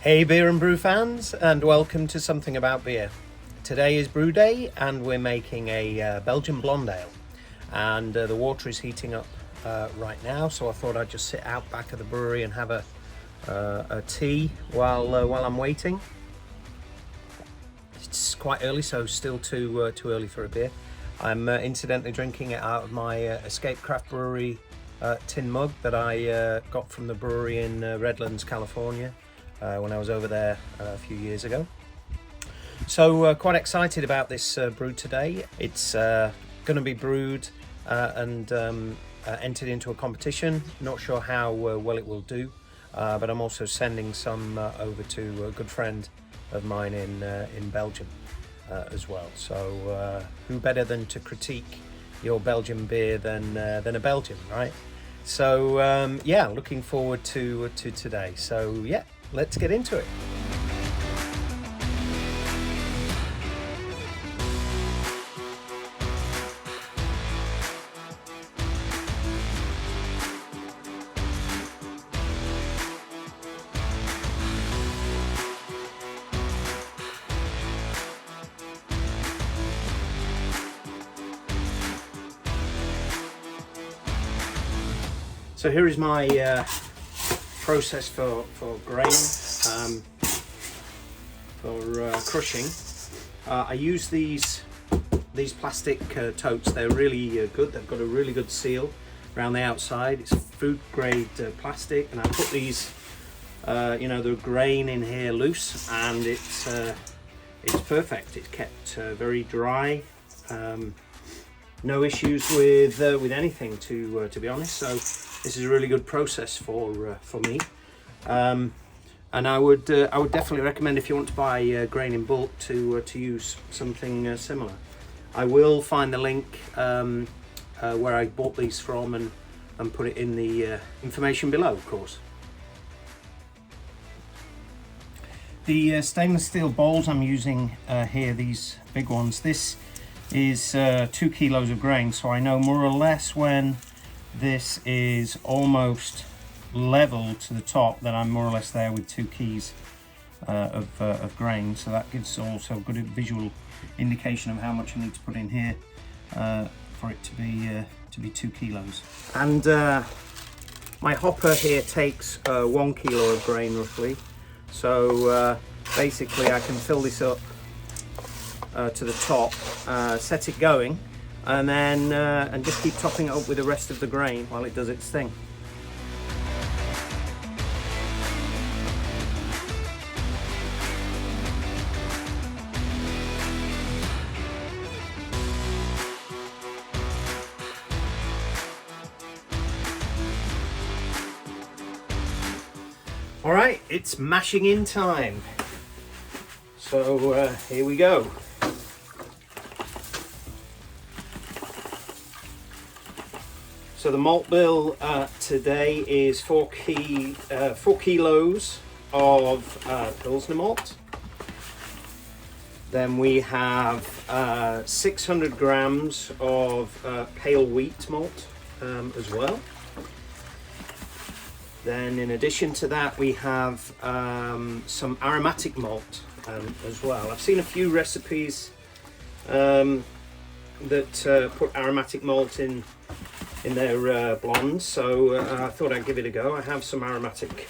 Hey beer and brew fans, and welcome to Something About Beer. Today is brew day and we're making a Belgian Blond ale, and the water is heating up right now, so I thought I'd just sit out back of the brewery and have a tea while I'm waiting. It's quite early, so still too early for a beer. I'm incidentally drinking it out of my Escape Craft Brewery tin mug that I got from the brewery in Redlands, California, when I was over there a few years ago. So quite excited about this brew today. It's going to be brewed and entered into a competition. Not sure how well it will do, but I'm also sending some over to a good friend of mine in Belgium as well. So who better than to critique your Belgian beer than a Belgian, right? So yeah, looking forward to today. So yeah, let's get into it. So here is my process for grain, for crushing. I use these plastic totes. They're really good. They've got a really good seal around the outside. It's food grade plastic, and I put these, the grain in here loose, and it's perfect. It's kept very dry. No issues with anything, to be honest. So this is a really good process for me, and I would definitely recommend, if you want to buy grain in bulk, to use something similar. I will find the link where I bought these from and put it in the information below, of course. The stainless steel bowls I'm using here, these big ones, this is 2 kilos of grain, so I know more or less when this is almost level to the top that I'm more or less there with 2 keys of grain. So that gives also a good visual indication of how much I need to put in here for it to be 2 kilos. And my hopper here takes 1 kilo of grain roughly. So basically I can fill this up to the top, set it going, and then and just keep topping it up with the rest of the grain while it does its thing. All right, it's mashing in time. So here we go. So the malt bill today is 4 kilos of pilsner malt. Then we have 600 grams of pale wheat malt as well. Then in addition to that, we have some aromatic malt as well. I've seen a few recipes that put aromatic malt in their blondes, so I thought I'd give it a go. I have some aromatic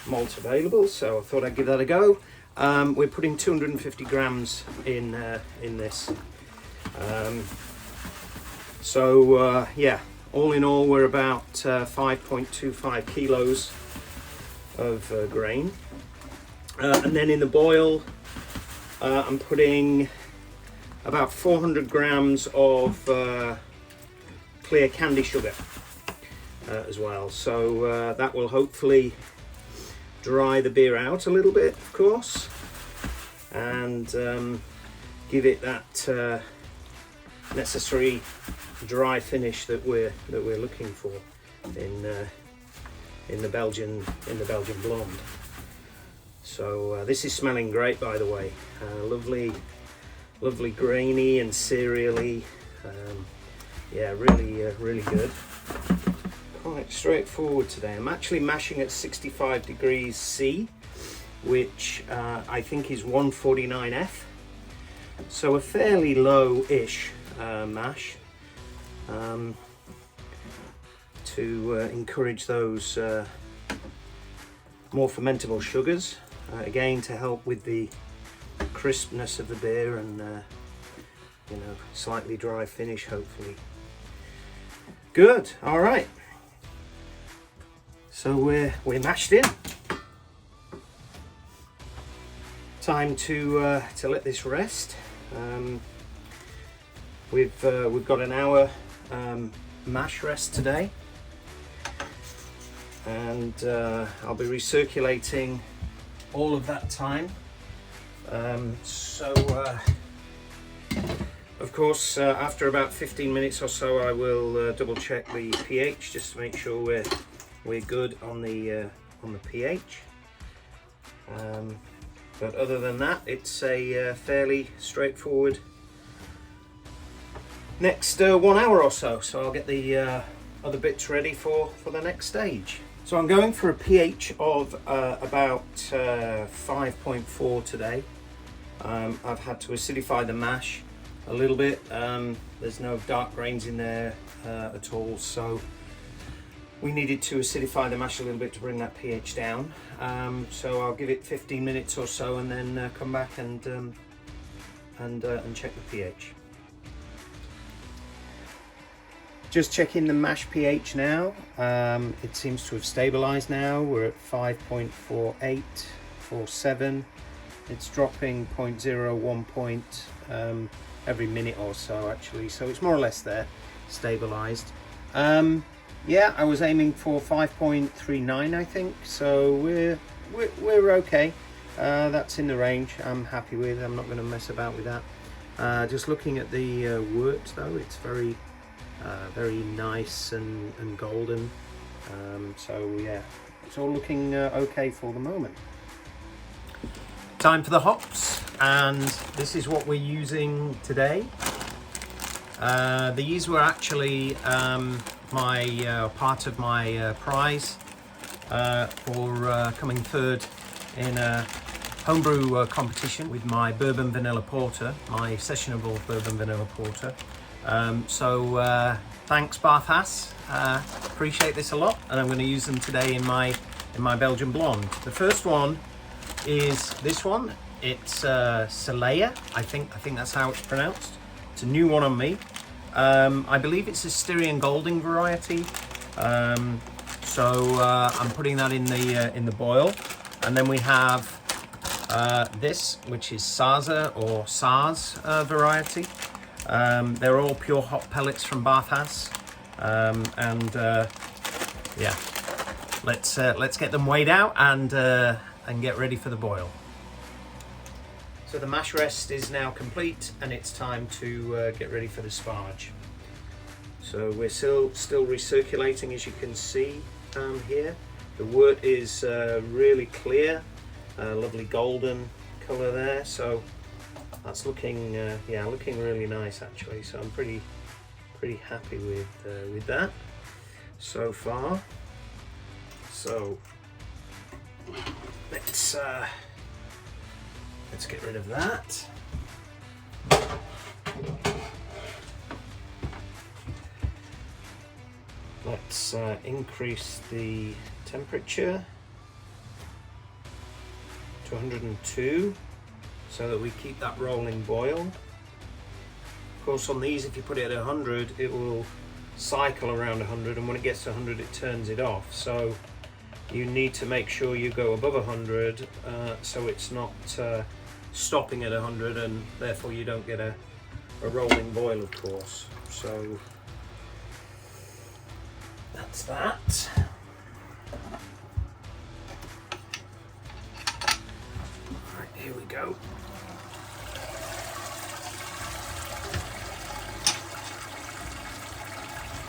malt available, so I thought I'd give that a go. We're putting 250 grams in this. Yeah, all in all, we're about 5.25 kilos of grain. And then in the boil, I'm putting about 400 grams of clear candy sugar as well. So that will hopefully dry the beer out a little bit, of course, and give it that necessary dry finish that we're looking for in the Belgian Blonde. So this is smelling great, by the way. Lovely grainy and cereally. Yeah, really good. Quite straightforward today. I'm actually mashing at 65 degrees C, which I think is 149F. So a fairly low-ish mash to encourage those more fermentable sugars, again to help with the crispness of the beer and you know, slightly dry finish hopefully. Good, all right. So we're mashed in. Time to let this rest. We've got an hour mash rest today, and I'll be recirculating all of that time. Of course, after about 15 minutes or so, I will double check the pH just to make sure we're good on the pH. But other than that, it's a fairly straightforward next 1 hour or so. So I'll get the other bits ready for the next stage. So I'm going for a pH of about 5.4 today. I've had to acidify the mash a little bit. There's no dark grains in there at all, so we needed to acidify the mash a little bit to bring that pH down. So I'll give it 15 minutes or so and then come back and check the pH. Just checking the mash pH now. It seems to have stabilized now. We're at 5.48, 47. It's dropping 0.01 point every minute or so actually, so it's more or less there, stabilized. Yeah, I was aiming for 5.39 I think, so we're okay. That's in the range I'm happy with. I'm not going to mess about with that. Just looking at the wort though, it's very nice and golden, so yeah, it's all looking okay for the moment. Time for the hops, and this is what we're using today. These were actually my part of my prize for coming third in a homebrew competition with my Bourbon Vanilla Porter, my sessionable Bourbon Vanilla Porter. So thanks Saaz, appreciate this a lot, and I'm going to use them today in my Belgian Blond. The first one is this one. It's Celeia, I think that's how it's pronounced. It's a new one on me. I believe it's a styrian golding variety. So I'm putting that in the boil, and then we have this, which is Saaz or Saaz variety. They're all pure hop pellets from Saaz, and yeah, let's get them weighed out and get ready for the boil. So the mash rest is now complete, and it's time to get ready for the sparge. So we're still recirculating, as you can see here. The wort is really clear, lovely golden colour there. So that's looking yeah, looking really nice actually. So I'm pretty happy with that so far. So let's get rid of that. Let's increase the temperature to 102 so that we keep that rolling boil. Of course, on these, if you put it at 100, it will cycle around 100, and when it gets to 100, it turns it off. So you need to make sure you go above 100 so it's not stopping at 100, and therefore you don't get a rolling boil, of course. So that's that. Right, here we go.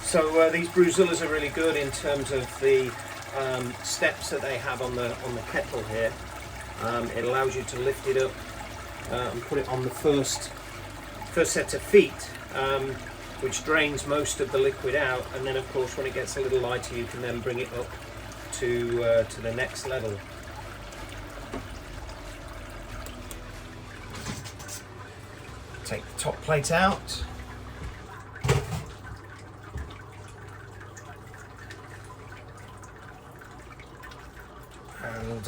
So these Brewzillas are really good in terms of the steps that they have on the kettle here. It allows you to lift it up and put it on the first set of feet, which drains most of the liquid out, and then of course when it gets a little lighter you can then bring it up to the next level. Take the top plate out. And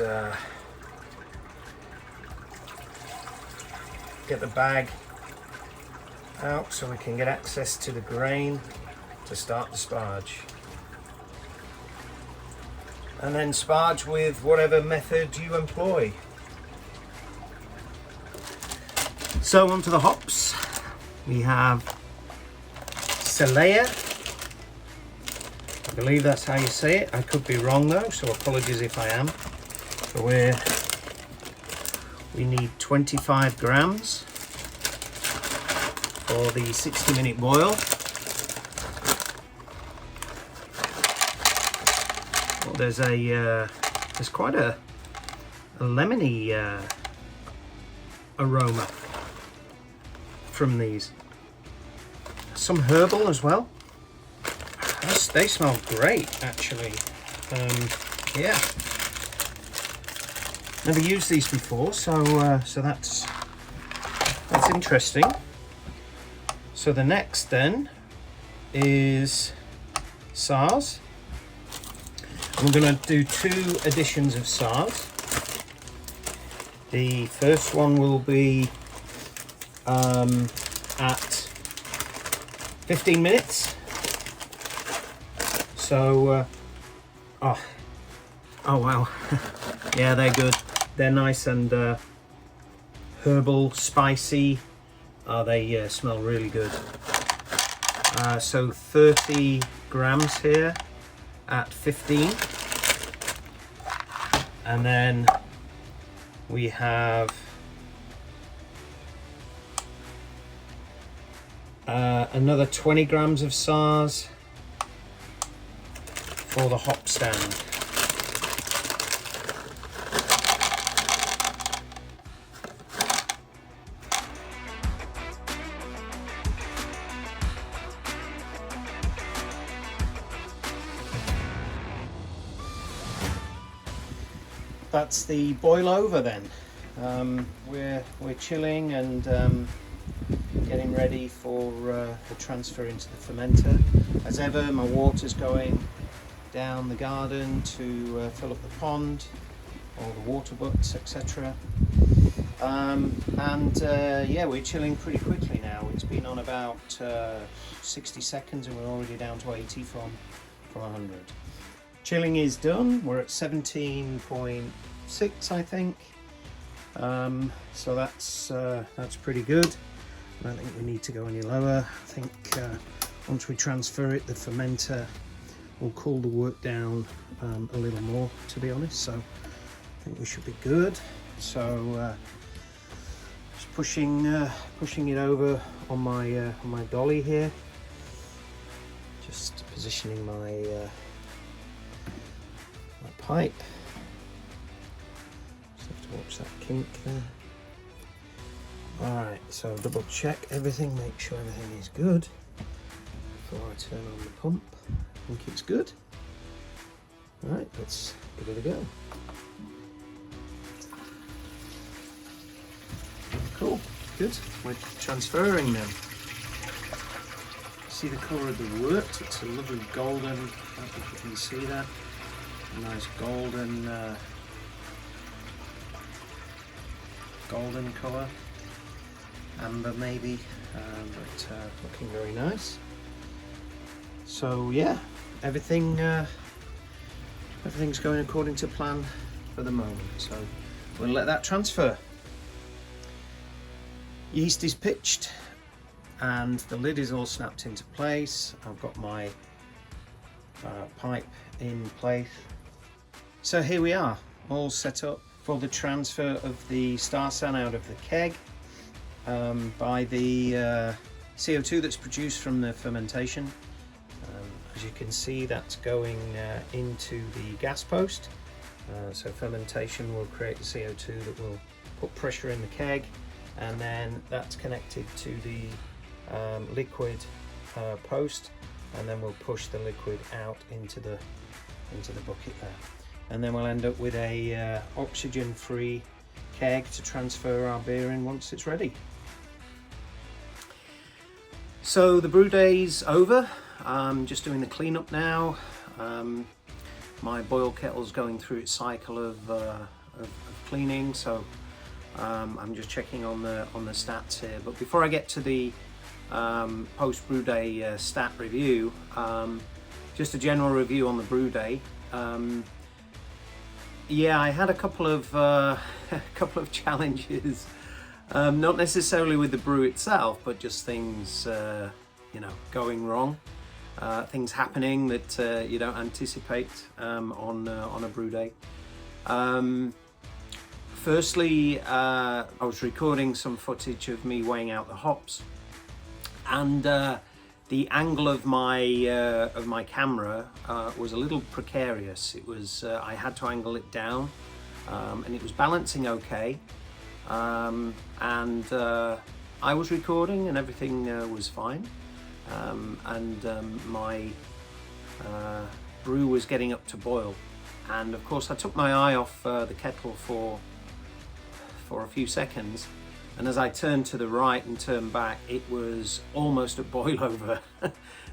get the bag out so we can get access to the grain to start the sparge. And then sparge with whatever method you employ. So onto the hops. We have Celeia. I believe that's how you say it. I could be wrong though, so apologies if I am. So we need 25 grams for the 60-minute boil. Well, there's quite a lemony aroma from these. Some herbal as well. They smell great, actually. Yeah, never used these before, so that's interesting. So the next then is Saaz. We're going to do 2 editions of Saaz. The first one will be at 15 minutes. So, oh wow, yeah, they're good. They're nice and herbal, spicy. Oh, they smell really good. So 30 grams here at 15. And then we have another 20 grams of Saaz for the hop stand. That's the boil over then. We're chilling and getting ready for the transfer into the fermenter. As ever, my water's going down the garden to fill up the pond, all the water butts, etc. Yeah, we're chilling pretty quickly now. It's been on about 60 seconds and we're already down to 80 from 100. Chilling is done. We're at 17.6, I think. So that's pretty good. I don't think we need to go any lower. I think once we transfer it, the fermenter will cool the work down a little more, to be honest. So I think we should be good. So just pushing it over on my dolly here. Just positioning my pipe. Just have to watch that kink there. Alright, so double check everything, make sure everything is good before I turn on the pump. I think it's good. Alright, let's give it a go. Cool, good. We're transferring them. See the colour of the wort? It's a lovely golden, I don't think you can see that. A nice golden colour. Amber maybe, but looking very nice. So yeah, everything's going according to plan for the moment. So we'll let that transfer. Yeast is pitched and the lid is all snapped into place. I've got my pipe in place. So here we are, all set up for the transfer of the Styrian out of the keg by the CO2 that's produced from the fermentation. As you can see, that's going into the gas post. So fermentation will create the CO2 that will put pressure in the keg, and then that's connected to the liquid post, and then we'll push the liquid out into the bucket there. And then we'll end up with a oxygen-free keg to transfer our beer in once it's ready. So the brew day's over. I'm just doing the cleanup now. My boil kettle's going through its cycle of cleaning, so I'm just checking on the stats here. But before I get to the post brew day stat review, just a general review on the brew day. Yeah, I had a couple of couple of challenges. Not necessarily with the brew itself, but just things, you know, going wrong. Things happening that you don't anticipate on a brew day. Firstly, I was recording some footage of me weighing out the hops, and the angle of my camera was a little precarious. It was I had to angle it down, and it was balancing okay. And I was recording and everything was fine, and my brew was getting up to boil, and of course I took my eye off the kettle for a few seconds, and as I turned to the right and turned back, it was almost at boil over.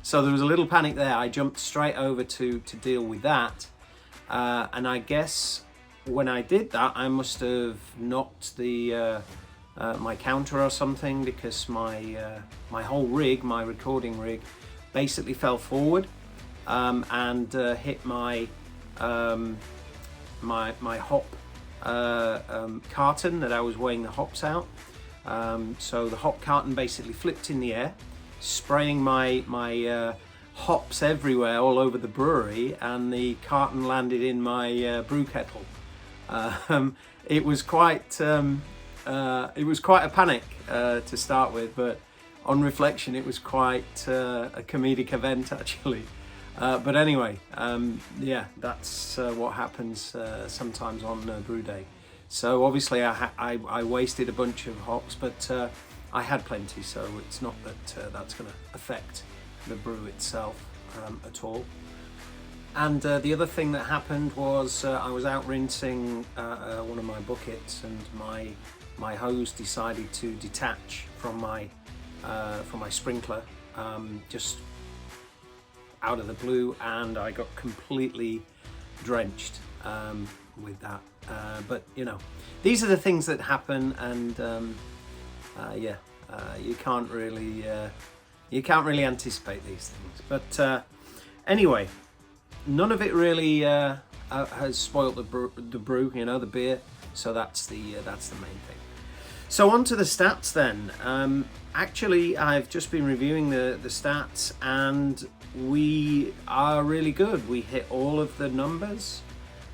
So there was a little panic there. I jumped straight over to deal with that, and I guess when I did that, I must have knocked the my counter or something, because my whole rig, my recording rig, basically fell forward and hit my my hop carton that I was weighing the hops out. So the hop carton basically flipped in the air, spraying my hops everywhere all over the brewery, and the carton landed in my brew kettle. It was quite a panic to start with, but on reflection it was quite a comedic event actually. But anyway, yeah, that's what happens sometimes on brew day. So obviously I wasted a bunch of hops, but I had plenty, so it's not that that's going to affect the brew itself at all. And the other thing that happened was I was out rinsing one of my buckets, and my hose decided to detach from my sprinkler just out of the blue, and I got completely drenched with that. But you know, these are the things that happen, and yeah, you can't really anticipate these things. But anyway, none of it really has spoilt the brew, you know, the beer. So that's the main thing. So on to the stats then. Actually, I've just been reviewing the stats, and we are really good. We hit all of the numbers.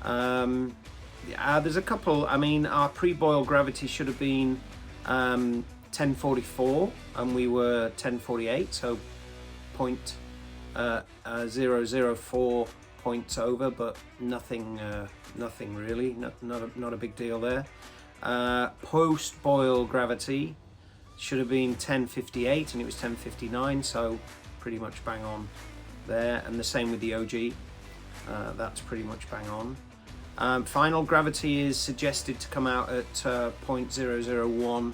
There's a couple. I mean, our pre-boil gravity should have been 1044, and we were 1048, so 0.004 points over, but nothing really, not a big deal there. Post-boil gravity should have been 1058, and it was 1059, so pretty much bang on there. And the same with the OG, that's pretty much bang on. Final gravity is suggested to come out at 0.001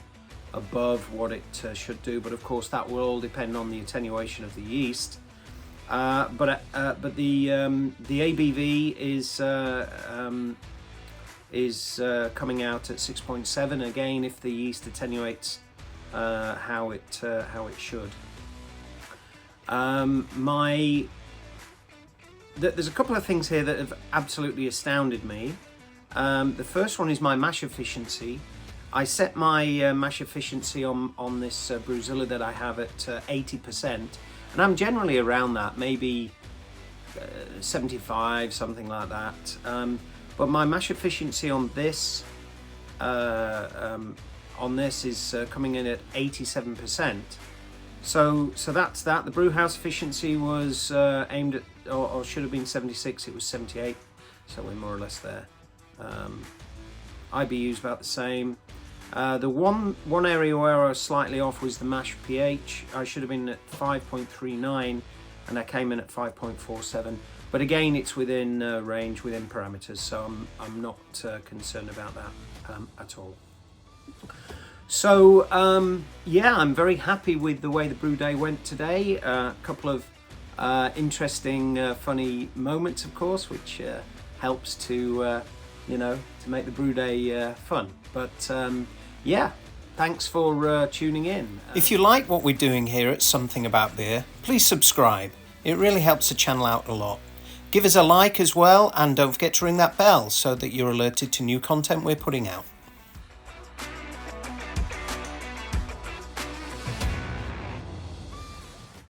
above what it should do, but of course that will all depend on the attenuation of the yeast. But the ABV is coming out at 6.7 again, if the yeast attenuates how it should. There's a couple of things here that have absolutely astounded me. The first one is my mash efficiency. I set my mash efficiency on this Brewzilla that I have at 80%, and I'm generally around that, maybe 75, something like that. But my mash efficiency on this is coming in at 87%. So that's that. The brew house efficiency was aimed at, or should have been 76. It was 78. So we're more or less there. IBU's about the same. The one area where I was slightly off was the mash pH. I should have been at 5.39, and I came in at 5.47. But again, it's within range, within parameters, so I'm not concerned about that at all. So yeah, I'm very happy with the way the brew day went today. A couple of interesting, funny moments, of course, which helps to to make the brew day fun. But yeah, thanks for tuning in. If you like what we're doing here at Something About Beer, please subscribe. It really helps the channel out a lot. Give us a like as well, and don't forget to ring that bell so that you're alerted to new content we're putting out.